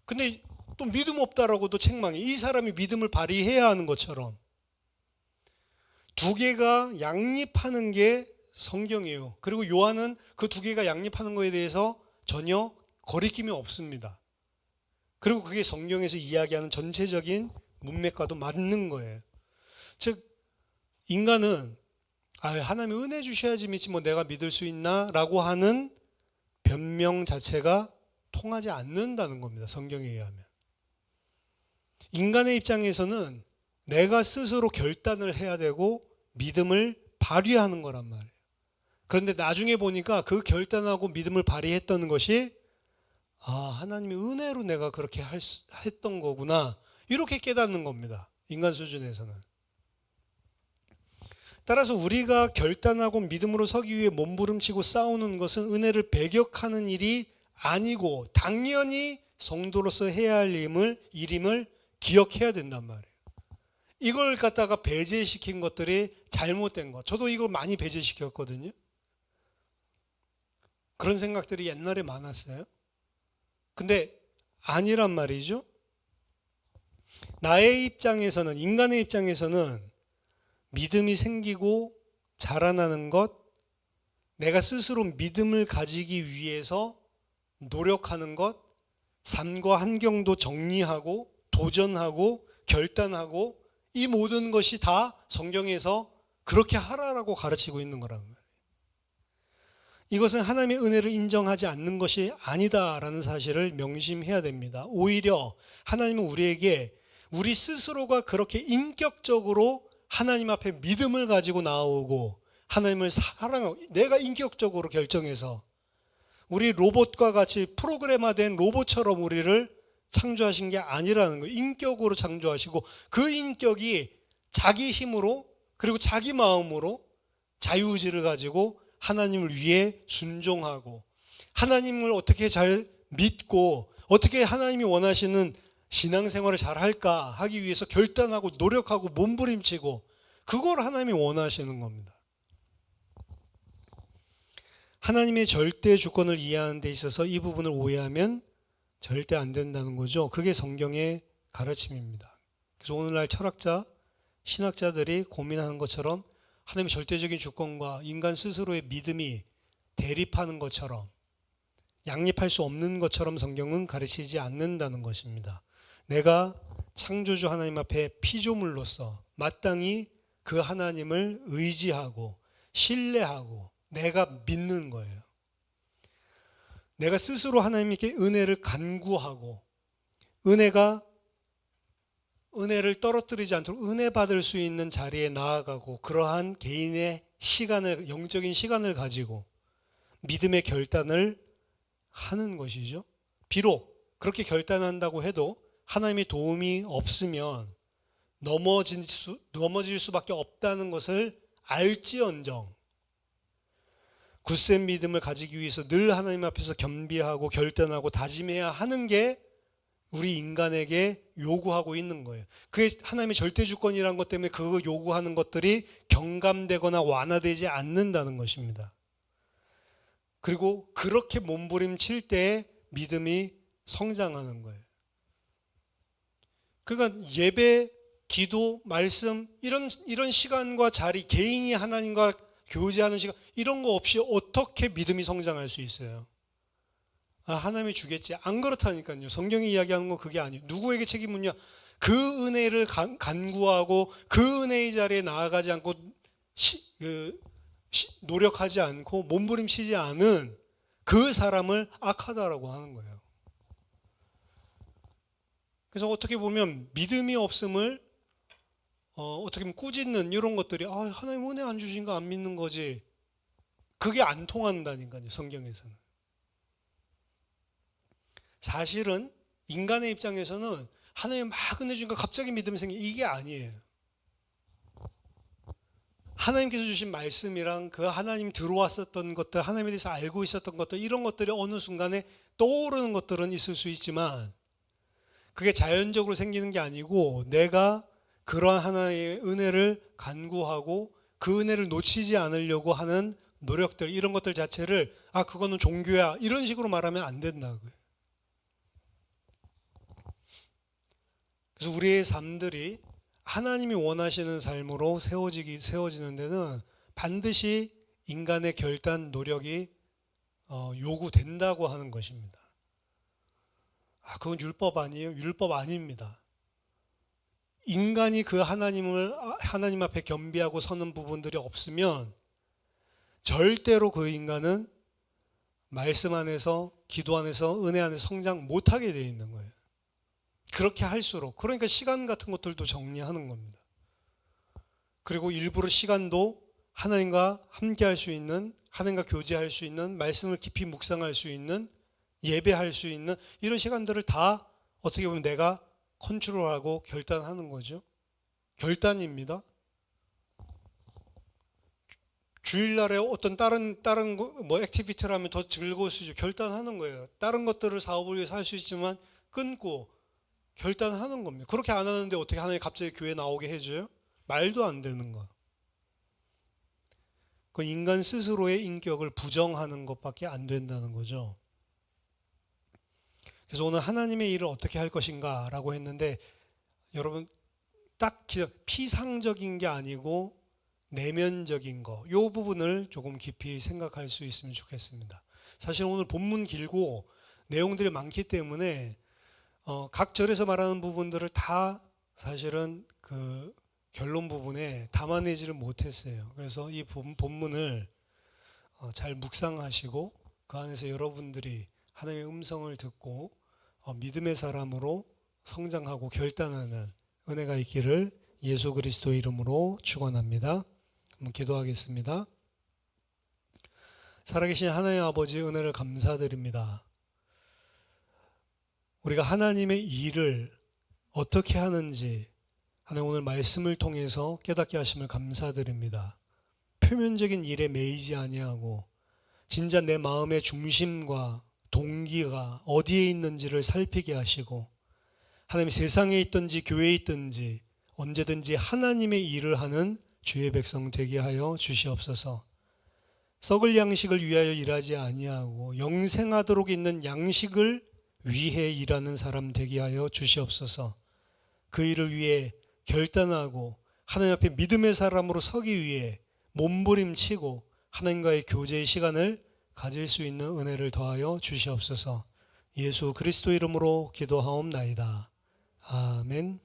근데 또 믿음 없다라고도 책망해. 이 사람이 믿음을 발휘해야 하는 것처럼 두 개가 양립하는 게 성경이에요. 그리고 요한은 그 두 개가 양립하는 거에 대해서 전혀 거리낌이 없습니다. 그리고 그게 성경에서 이야기하는 전체적인 문맥과도 맞는 거예요. 즉 인간은 하나님이 은혜 주셔야지 믿지 뭐 내가 믿을 수 있나? 라고 하는 변명 자체가 통하지 않는다는 겁니다. 성경에 의하면. 인간의 입장에서는 내가 스스로 결단을 해야 되고 믿음을 발휘하는 거란 말이에요. 그런데 나중에 보니까 그 결단하고 믿음을 발휘했던 것이 하나님의 은혜로 내가 그렇게 했던 거구나. 이렇게 깨닫는 겁니다. 인간 수준에서는. 따라서 우리가 결단하고 믿음으로 서기 위해 몸부림치고 싸우는 것은 은혜를 배격하는 일이 아니고 당연히 성도로서 해야 할 일임을 기억해야 된단 말이에요. 이걸 갖다가 배제시킨 것들이 잘못된 것. 저도 이걸 많이 배제시켰거든요. 그런 생각들이 옛날에 많았어요. 근데 아니란 말이죠. 나의 입장에서는, 인간의 입장에서는 믿음이 생기고 자라나는 것, 내가 스스로 믿음을 가지기 위해서 노력하는 것, 삶과 환경도 정리하고 도전하고 결단하고 이 모든 것이 다 성경에서 그렇게 하라라고 가르치고 있는 거란 말이에요. 이것은 하나님의 은혜를 인정하지 않는 것이 아니다라는 사실을 명심해야 됩니다. 오히려 하나님은 우리에게 우리 스스로가 그렇게 인격적으로 하나님 앞에 믿음을 가지고 나오고 하나님을 사랑하고 내가 인격적으로 결정해서 우리 로봇과 같이 프로그래마된 로봇처럼 우리를 창조하신 게 아니라는 거예요. 인격으로 창조하시고 그 인격이 자기 힘으로 그리고 자기 마음으로 자유의지를 가지고 하나님을 위해 순종하고 하나님을 어떻게 잘 믿고 어떻게 하나님이 원하시는 신앙생활을 잘 할까 하기 위해서 결단하고 노력하고 몸부림치고 그걸 하나님이 원하시는 겁니다. 하나님의 절대 주권을 이해하는 데 있어서 이 부분을 오해하면 절대 안 된다는 거죠. 그게 성경의 가르침입니다. 그래서 오늘날 철학자, 신학자들이 고민하는 것처럼 하나님의 절대적인 주권과 인간 스스로의 믿음이 대립하는 것처럼 양립할 수 없는 것처럼 성경은 가르치지 않는다는 것입니다. 내가 창조주 하나님 앞에 피조물로서 마땅히 그 하나님을 의지하고 신뢰하고 내가 믿는 거예요. 내가 스스로 하나님께 은혜를 간구하고 은혜를 떨어뜨리지 않도록 은혜 받을 수 있는 자리에 나아가고 그러한 개인의 시간을, 영적인 시간을 가지고 믿음의 결단을 하는 것이죠. 비록 그렇게 결단한다고 해도 하나님의 도움이 없으면 넘어질 수밖에 없다는 것을 알지언정 굳센 믿음을 가지기 위해서 늘 하나님 앞에서 겸비하고 결단하고 다짐해야 하는 게 우리 인간에게 요구하고 있는 거예요. 그게 하나님의 절대 주권이라는 것 때문에 그 요구하는 것들이 경감되거나 완화되지 않는다는 것입니다. 그리고 그렇게 몸부림칠 때 믿음이 성장하는 거예요. 그러니까 예배, 기도, 말씀 이런 시간과 자리, 개인이 하나님과 교제하는 시간 이런 거 없이 어떻게 믿음이 성장할 수 있어요? 하나님이 주겠지. 안 그렇다니까요. 성경이 이야기하는 건 그게 아니에요. 누구에게 책임은요? 그 은혜를 간구하고 그 은혜의 자리에 나아가지 않고 노력하지 않고 몸부림치지 않은 그 사람을 악하다라고 하는 거예요. 그래서 어떻게 보면 믿음이 없음을 어떻게 보면 꾸짖는 이런 것들이 하나님 은혜 안 주신가 안 믿는 거지. 그게 안 통한다니까요. 성경에서는. 사실은 인간의 입장에서는 하나님 막 은혜 주니까 갑자기 믿음이 이게 아니에요. 하나님께서 주신 말씀이랑 그 하나님 들어왔었던 것들, 하나님에 대해서 알고 있었던 것들 이런 것들이 어느 순간에 떠오르는 것들은 있을 수 있지만 그게 자연적으로 생기는 게 아니고 내가 그러한 하나님의 은혜를 간구하고 그 은혜를 놓치지 않으려고 하는 노력들 이런 것들 자체를 그거는 종교야 이런 식으로 말하면 안 된다고요. 그래서 우리의 삶들이 하나님이 원하시는 삶으로 세워지는 데는 반드시 인간의 결단 노력이 요구된다고 하는 것입니다. 그건 율법 아니에요? 율법 아닙니다. 인간이 그 하나님 앞에 겸비하고 서는 부분들이 없으면 절대로 그 인간은 말씀 안에서, 기도 안에서, 은혜 안에서 성장 못하게 되어 있는 거예요. 그렇게 할수록 그러니까 시간 같은 것들도 정리하는 겁니다. 그리고 일부러 시간도 하나님과 함께 할 수 있는, 하나님과 교제할 수 있는, 말씀을 깊이 묵상할 수 있는, 예배할 수 있는 이런 시간들을 다 어떻게 보면 내가 컨트롤하고 결단하는 거죠. 결단입니다. 주일날에 어떤 다른 액티비티를 하면 더 즐거울 수 있죠. 결단하는 거예요. 다른 것들을 사업을 위해서 할 수 있지만 끊고 결단하는 겁니다. 그렇게 안 하는데 어떻게 하나님이 갑자기 교회 나오게 해줘요? 말도 안 되는 거. 그 인간 스스로의 인격을 부정하는 것밖에 안 된다는 거죠. 그래서 오늘 하나님의 일을 어떻게 할 것인가 라고 했는데 여러분 딱 피상적인 게 아니고 내면적인 거, 이 부분을 조금 깊이 생각할 수 있으면 좋겠습니다. 사실 오늘 본문 길고 내용들이 많기 때문에 각 절에서 말하는 부분들을 다 사실은 그 결론 부분에 담아내지를 못했어요. 그래서 이 본문을 잘 묵상하시고 그 안에서 여러분들이 하나님의 음성을 듣고 믿음의 사람으로 성장하고 결단하는 은혜가 있기를 예수 그리스도의 이름으로 축원합니다. 한번 기도하겠습니다. 살아계신 하나님 아버지 은혜를 감사드립니다. 우리가 하나님의 일을 어떻게 하는지 하나님 오늘 말씀을 통해서 깨닫게 하심을 감사드립니다. 표면적인 일에 매이지 아니하고 진짜 내 마음의 중심과 동기가 어디에 있는지를 살피게 하시고, 하나님 세상에 있든지 교회에 있든지 언제든지 하나님의 일을 하는 주의 백성 되게 하여 주시옵소서. 썩을 양식을 위하여 일하지 아니하고 영생하도록 있는 양식을 위해 일하는 사람 되게 하여 주시옵소서. 그 일을 위해 결단하고 하나님 앞에 믿음의 사람으로 서기 위해 몸부림치고 하나님과의 교제의 시간을 가질 수 있는 은혜를 더하여 주시옵소서. 예수 그리스도 이름으로 기도하옵나이다. 아멘.